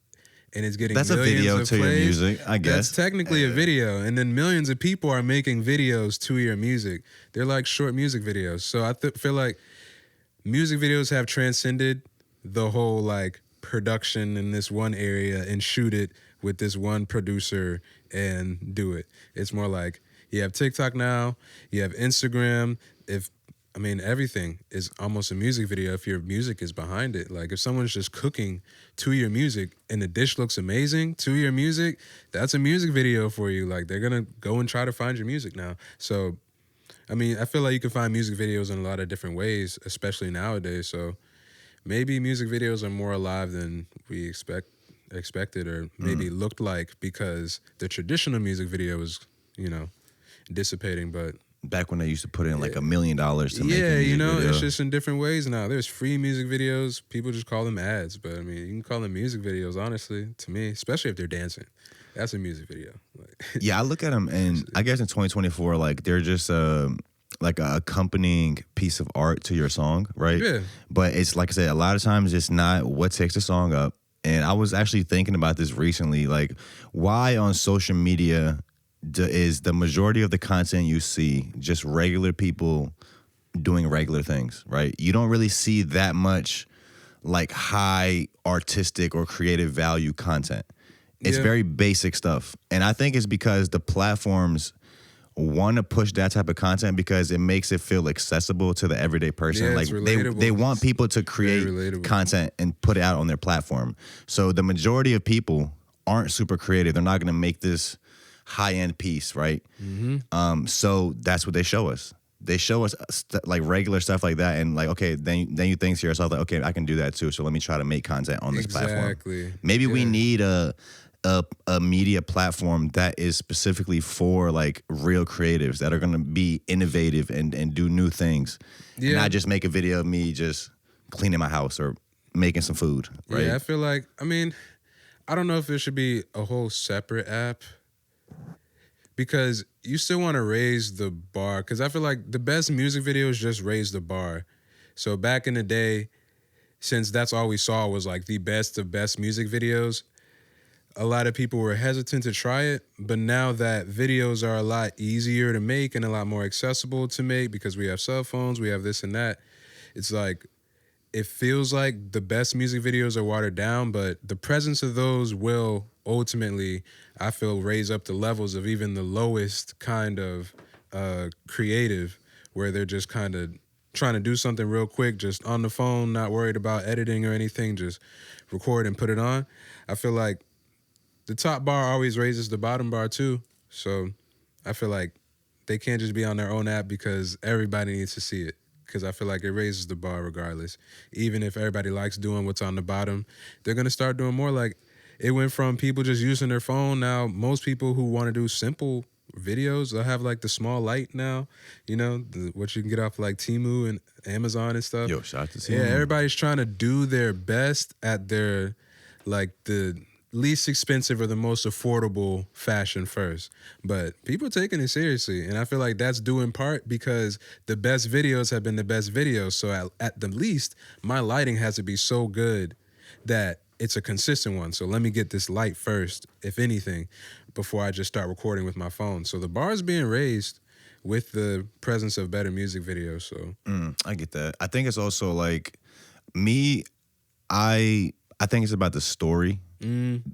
and it's getting that's millions a video of to plays, your music, I guess. That's technically a video. And then millions of people are making videos to your music. They're like short music videos. So I feel like music videos have transcended the whole like production in this one area and shoot it with this one producer and do it. It's more like you have TikTok now, you have Instagram. Everything is almost a music video if your music is behind it. Like if someone's just cooking to your music and the dish looks amazing to your music, that's a music video for you. Like they're gonna go and try to find your music now. So, I mean, I feel like you can find music videos in a lot of different ways, especially nowadays. So maybe music videos are more alive than we expected or maybe looked like, because the traditional music video is, dissipating. But back when they used to put in like $1 million to make a music video. It's just in different ways now. There's free music videos. People just call them ads. But I mean, you can call them music videos, honestly, to me, especially if they're dancing. That's a music video. Yeah, I look at them and I guess in 2024, like they're just like a accompanying piece of art to your song, right? Yeah. But it's like I said, a lot of times it's not what takes the song up. And I was actually thinking about this recently, like why on social media is the majority of the content you see just regular people doing regular things, right? You don't really see that much like high artistic or creative value content. It's very basic stuff. And I think it's because the platforms want to push that type of content because it makes it feel accessible to the everyday person. Yeah, like they want people to create content and put it out on their platform. So the majority of people aren't super creative. They're not going to make this high-end piece, right? So that's what they show us. They show us like regular stuff like that, and like, okay, then you think to yourself, like, okay, I can do that too. So let me try to make content on this platform. Maybe we need a media platform that is specifically for like real creatives that are going to be innovative and do new things, and not just make a video of me just cleaning my house or making some food, right? Yeah, I feel like, I don't know if there should be a whole separate app, because you still want to raise the bar. Because I feel like the best music videos just raise the bar. So back in the day, since that's all we saw was like the best of best music videos, a lot of people were hesitant to try it. But now that videos are a lot easier to make and a lot more accessible to make because we have cell phones, we have this and that, it's like, it feels like the best music videos are watered down, but the presence of those will ultimately, I feel, raise up the levels of even the lowest kind of creative, where they're just kind of trying to do something real quick, just on the phone, not worried about editing or anything, just record and put it on. I feel like the top bar always raises the bottom bar too. So I feel like they can't just be on their own app because everybody needs to see it. Because I feel like it raises the bar regardless. Even if everybody likes doing what's on the bottom, they're going to start doing more. Like, it went from people just using their phone. Now, most people who want to do simple videos, they'll have like the small light now, you know, what you can get off like Temu and Amazon and stuff. Yo, shout out to Temu. Yeah, everybody's trying to do their best at their, like, the least expensive or the most affordable fashion first. But people are taking it seriously. And I feel like that's due in part because the best videos have been the best videos. So at the least, my lighting has to be so good that it's a consistent one. So let me get this light first, if anything, before I just start recording with my phone. So the bar is being raised with the presence of better music videos. So I get that. I think it's also like I think it's about the story.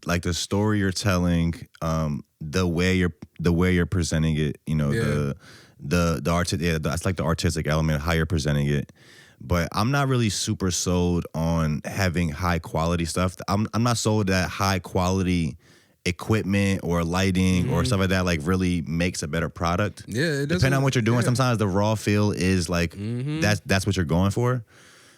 Like the story you're telling, the way you're presenting it, you know, that's like the artistic element, how you're presenting it. But I'm not really super sold on having high quality stuff. I'm not sold that high quality equipment or lighting or stuff like that like really makes a better product. Yeah, it doesn't, depending on what you're doing. Sometimes the raw feel is like that's what you're going for.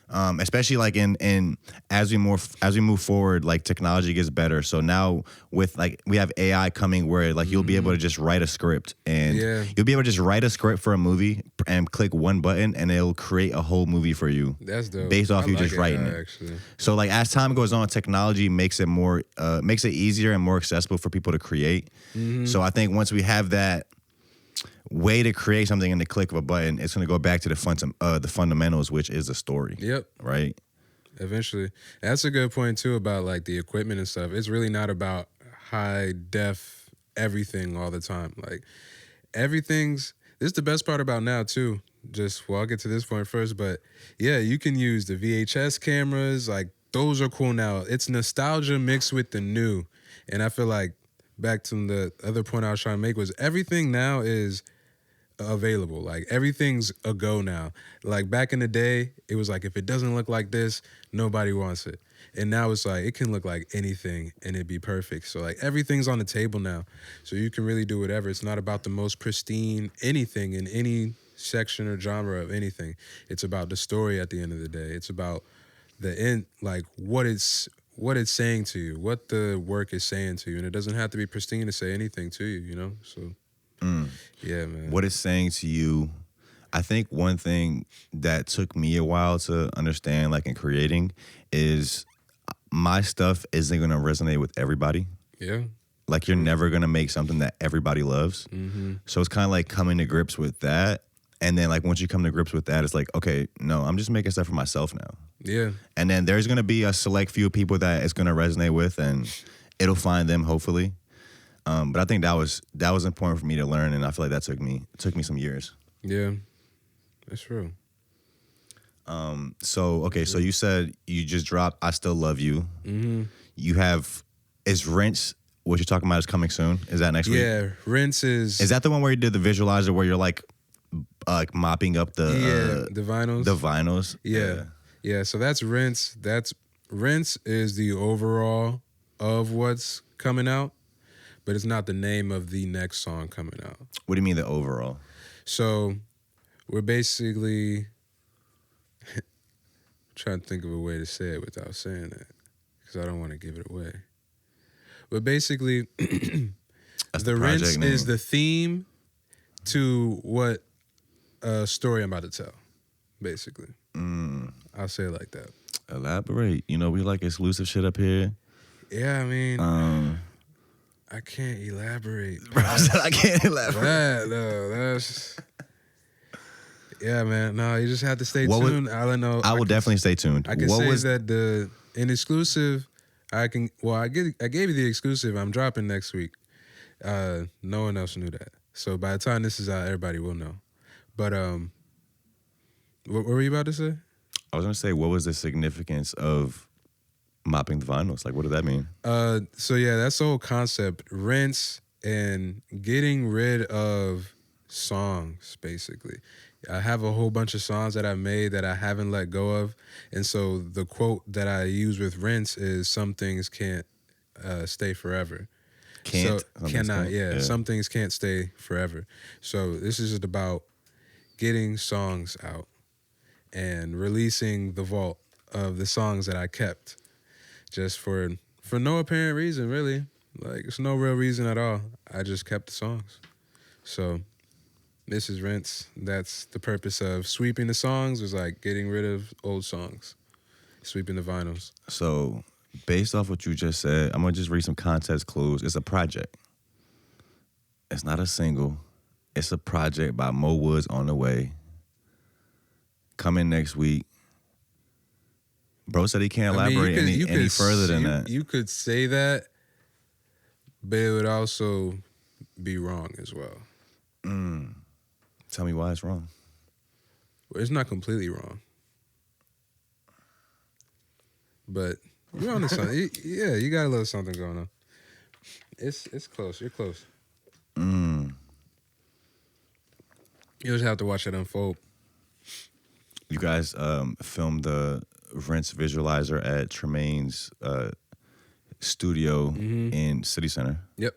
Especially like in as we move forward, like technology gets better. So now with like we have AI coming where like you'll be able to just write a script and you'll be able to just write a script for a movie and click one button and it'll create a whole movie for you. That's dope. Based off you just writing it. Actually. So like as time goes on, technology makes it more makes it easier and more accessible for people to create. So I think once we have that way to create something in the click of a button, it's going to go back to the fundamentals, which is the story. Yep. Right? Eventually. That's a good point, too, about, like, the equipment and stuff. It's really not about high-def everything all the time. Like, this is the best part about now, too. I'll get to this point first, but, yeah, you can use the VHS cameras. Like, those are cool now. It's nostalgia mixed with the new. And I feel like, back to the other point I was trying to make was everything now is available. Like everything's a go now. Like back in the day, it was like if it doesn't look like this, nobody wants it. And now it's like it can look like anything and it'd be perfect. So like everything's on the table now. So you can really do whatever. It's not about the most pristine anything in any section or genre of anything. It's about the story at the end of the day. It's about the end, like what it's saying to you, what the work is saying to you. And it doesn't have to be pristine to say anything to you, you know? So yeah, man. What it's saying to you, I think one thing that took me a while to understand, like in creating, is my stuff isn't going to resonate with everybody. Yeah. Like you're never going to make something that everybody loves. So it's kind of like coming to grips with that. And then like once you come to grips with that, it's like, okay, no, I'm just making stuff for myself now. Yeah. And then there's going to be a select few people that it's going to resonate with and it'll find them hopefully. But I think that was important for me to learn, and I feel like that took me some years. Yeah, that's true. So you said you just dropped "I Still Love You." You have Rinse. What you're talking about is coming soon. Is that next week? Yeah, Rinse is. Is that the one where you did the visualizer where you're like mopping up the vinyls? The vinyls. Yeah. So that's Rinse. Rinse is the overall of what's coming out. But it's not the name of the next song coming out. What do you mean the overall? So we're basically trying to think of a way to say it without saying that because I don't want to give it away. But basically, the Rinse is the theme to what story I'm about to tell, basically. I'll say it like that. Elaborate. You know, we like exclusive shit up here. Yeah, I mean... I can't elaborate. I can't elaborate. No, that's... Yeah, man. No, you just have to stay What would- tuned. I don't know. I will definitely stay tuned. I can What say was that an exclusive. I gave you the exclusive. I'm dropping next week. No one else knew that. So by the time this is out, everybody will know. But what were you about to say? I was gonna say, what was the significance of mopping the vinyls? Like, what did that mean? So yeah, that's the whole concept. Rinse and getting rid of songs, basically. I have a whole bunch of songs that I made that I haven't let go of. And so the quote that I use with rinse is some things can't stay forever. Can't? So, cannot, yeah. Some things can't stay forever. So this is just about getting songs out and releasing the vault of the songs that I kept just for no apparent reason, really. Like, it's no real reason at all. I just kept the songs. So this is rinse. That's the purpose of sweeping the songs, was like getting rid of old songs, sweeping the vinyls. So, based off what you just said, I'm gonna just read some context clues. It's a project. It's not a single. It's a project by Mo Woods on the way. Coming next week. Bro said he can't elaborate any further than that. You could say that, but it would also be wrong as well. Tell me why it's wrong. Well, it's not completely wrong. But you're on to something. Yeah, you got a little something going on. It's close. You're close. You just have to watch it unfold. You guys filmed the Rinse visualizer at Tremaine's studio in City Center. Yep.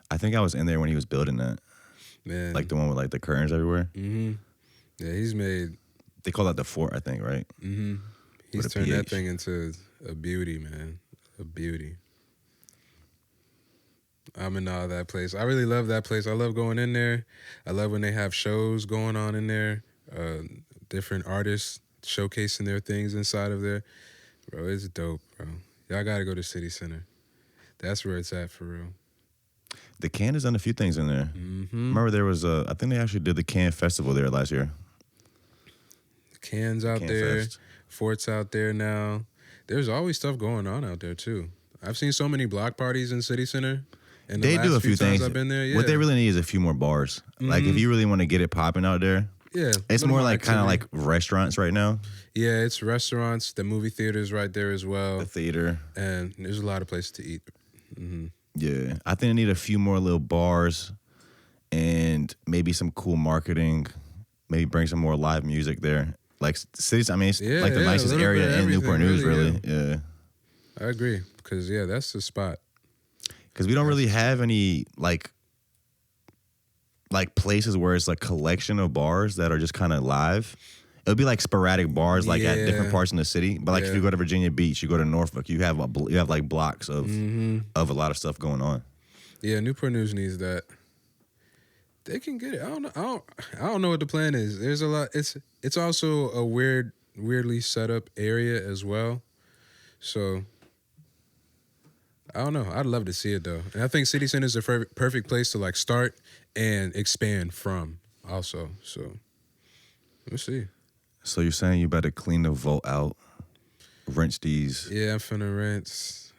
I think I was in there when he was building that. Man. Like the one with like the curtains everywhere. Yeah, he's made... They call that the fort, I think, right? He's turned that thing into a beauty, man. A beauty. I'm in awe of that place. I really love that place. I love going in there. I love when they have shows going on in there. Different artists showcasing their things inside of there. Bro, it's dope, bro. Y'all got to go to City Center. That's where it's at for real. The Can has done a few things in there. Remember there was I think they actually did the Can Festival there last year. Can's out there. Fort's out there now. There's always stuff going on out there too. I've seen so many block parties in City Center. And they do a few things. I've been there, yeah. What they really need is a few more bars. Like if you really want to get it popping out there, yeah, it's more like kind of like restaurants right now. Yeah, it's restaurants. The movie theater's right there as well. The theater. And there's a lot of places to eat. Yeah, I think they need a few more little bars and maybe some cool marketing. Maybe bring some more live music there. Like cities, I mean, it's like the nicest area in Newport News, really. Yeah. I agree, because that's the spot. Because we don't really have any like places where it's like collection of bars that are just kind of live. It would be like sporadic bars, like at different parts in the city. But like if you go to Virginia Beach, you go to Norfolk, you have like blocks of a lot of stuff going on. Yeah, Newport News needs that. They can get it. I don't know what the plan is. There's a lot. It's also a weirdly set up area as well. So I don't know. I'd love to see it though. And I think City Center is the perfect place to like start and expand from also. So we'll see. So you're saying you better clean the vault out, rinse these. Yeah, I'm finna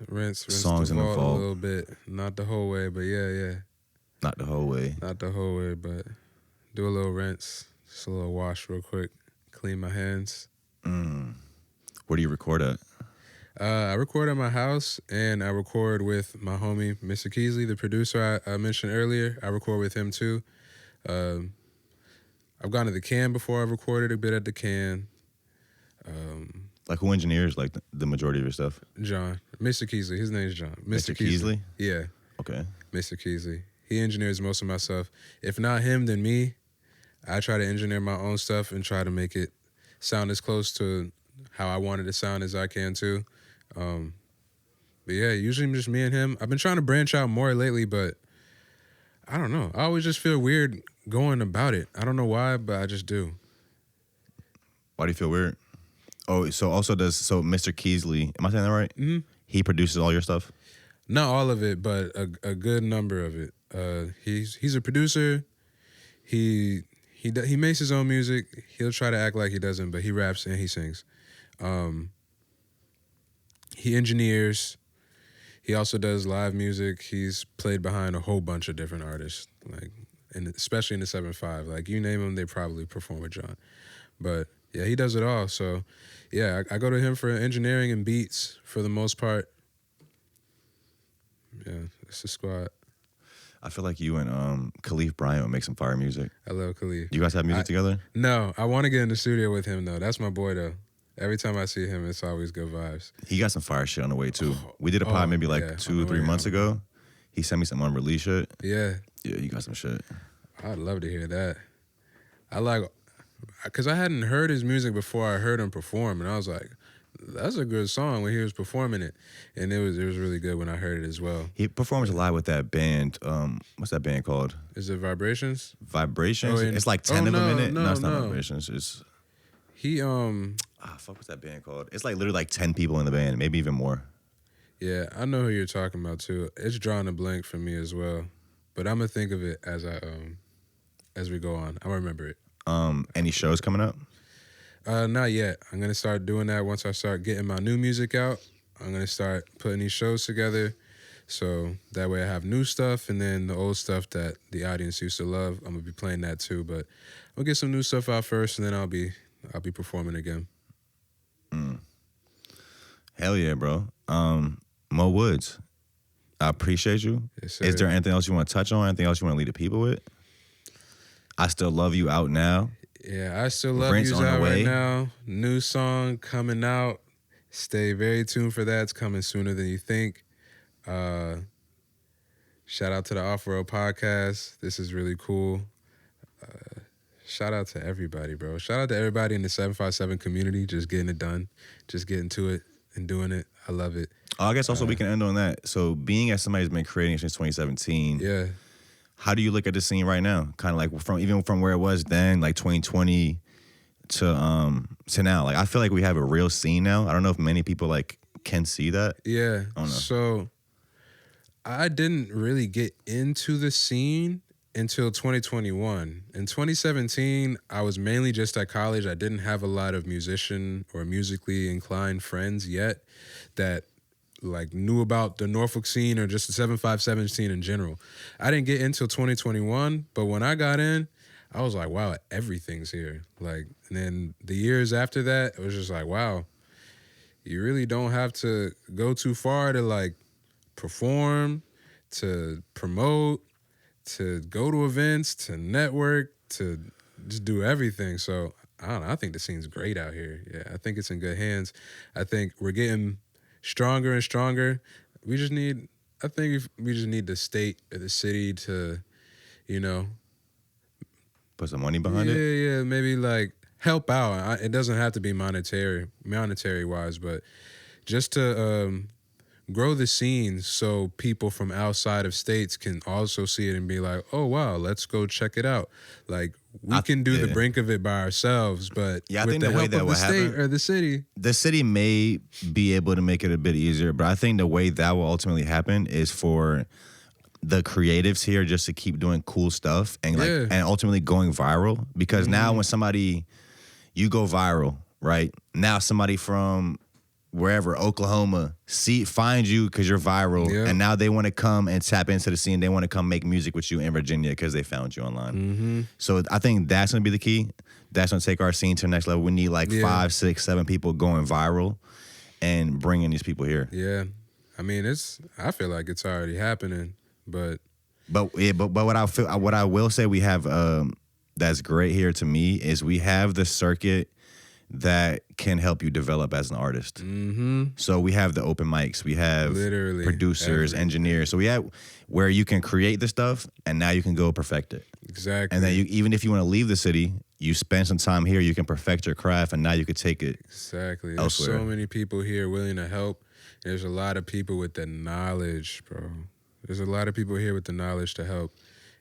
rinse songs the in the vault vault a little bit. Not the whole way, but yeah. Not the whole way. Not the whole way, but do a little rinse, just a little wash real quick, clean my hands. Where do you record at? I record at my house, and I record with my homie, Mr. Keesley, the producer I mentioned earlier. I record with him too. I've gone to the Can before. I've recorded a bit at the Can. Like who engineers like the majority of your stuff? John. Mr. Keesley. His name's John. Mr. Keesley? Yeah. Okay. Mr. Keesley. He engineers most of my stuff. If not him, then me. I try to engineer my own stuff and try to make it sound as close to how I want it to sound as I can too. But yeah, usually just me and him. I've been trying to branch out more lately, but I don't know. I always just feel weird going about it. I don't know why, but I just do. Why do you feel weird? Oh, so Mr. Keesley, am I saying that right? Mm-hmm. He produces all your stuff? Not all of it, but a good number of it. He's a producer. He He makes his own music. He'll try to act like he doesn't, but he raps and he sings. He engineers. He also does live music. He's played behind a whole bunch of different artists, like, and especially in the 7-5. Like, you name them, they probably perform with John. But yeah, he does it all. So yeah, I go to him for engineering and beats for the most part. Yeah, it's the squad. I feel like you and Khalif Bryant would make some fire music. I love Khalif. You guys have music together? No, I want to get in the studio with him though. That's my boy though. Every time I see him, it's always good vibes. He got some fire shit on the way too. We did a pod maybe like 2 or 3 months ago. He sent me some unreleased shit. Yeah. Yeah, you got some shit. I'd love to hear that. I like, because I hadn't heard his music before I heard him perform, and I was like, that's a good song when he was performing it. And it was really good when I heard it as well. He performs a lot with that band. What's that band called? Is it Vibrations? Vibrations? It's like 10 of them in it. No, it's not Vibrations. It's... He, fuck, what's that band called? It's like literally like 10 people in the band, maybe even more. Yeah, I know who you're talking about too. It's drawing a blank for me as well. But I'm gonna think of it as we go on. I'll remember it. Any shows coming up? Not yet. I'm gonna start doing that once I start getting my new music out. I'm gonna start putting these shows together, so that way I have new stuff, and then the old stuff that the audience used to love, I'm gonna be playing that too. But I'll get some new stuff out first, and then I'll be performing again. Hell yeah, bro. Mo Woods, I appreciate you. Yes, sir. Is there anything else you want to touch on? Anything else you want to lead the people with? I Still Love You out now. Yeah, I Still Love Brent's You's on the out way. right now. New song coming out. Stay very tuned for that. It's coming sooner than you think. Shout out to the Off-World Podcast. This is really cool. Shout out to everybody, bro. Shout out to everybody in the 757 community, just getting it done, just getting to it and doing it. I love it. I guess also we can end on that. So being as somebody who's been creating since 2017, Yeah. how do you look at the scene right now? Kind of like from where it was then, like 2020 to now. Like I feel like we have a real scene now. I don't know if many people like can see that. Yeah. I don't know. So I didn't really get into the scene until 2021. In 2017, I was mainly just at college. I didn't have a lot of musician or musically inclined friends yet that like knew about the Norfolk scene or just the 757 scene in general. I didn't get into 2021, but when I got in, I was like, wow, everything's here. Like, and then the years after that, it was just like, wow, you really don't have to go too far to like perform, to promote, to go to events, to network, to just do everything. So I don't know. I think the scene's great out here. Yeah, I think it's in good hands. I think we're getting stronger and stronger. We just need the state or the city to, Put some money behind it. Yeah, maybe like help out. It doesn't have to be monetary wise, but just to grow the scene so people from outside of states can also see it and be like, oh wow, let's go check it out. Like we can do the brink of it by ourselves, but I with think the the way help that of will the state happen, or the city may be able to make it a bit easier, but I think the way that will ultimately happen is for the creatives here just to keep doing cool stuff and and ultimately going viral. Because now when you go viral, right? Now somebody from wherever, Oklahoma, find you because you're viral, and now they want to come and tap into the scene. They want to come make music with you in Virginia because they found you online. So I think that's going to be the key. That's going to take our scene to the next level. We need 5, 6, 7 people going viral and bringing these people here. Yeah. I mean, I feel like it's already happening, but what I will say we have that's great here to me is we have the circuit that can help you develop as an artist. So we have the open mics, we have literally producers, engineers. So we have where you can create the stuff and now you can go perfect it. Exactly. And then even if you want to leave the city, you spend some time here, you can perfect your craft, and now you could take it exactly. elsewhere. There's so many people here willing to help. There's a lot of people with the knowledge, bro. There's a lot of people here with the knowledge to help,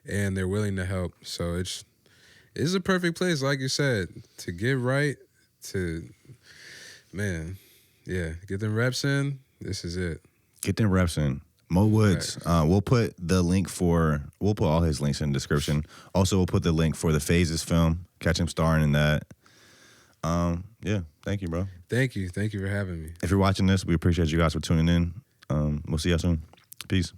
and they're willing to help. So it's a perfect place, like you said, to get right, get them reps in. This is it. Get them reps in. Mo Woods. We'll put all his links in the description. Also, we'll put the link for the Phases film. Catch him starring in that. Yeah, thank you, bro. Thank you for having me. If you're watching this, we appreciate you guys for tuning in. We'll see y'all soon. Peace.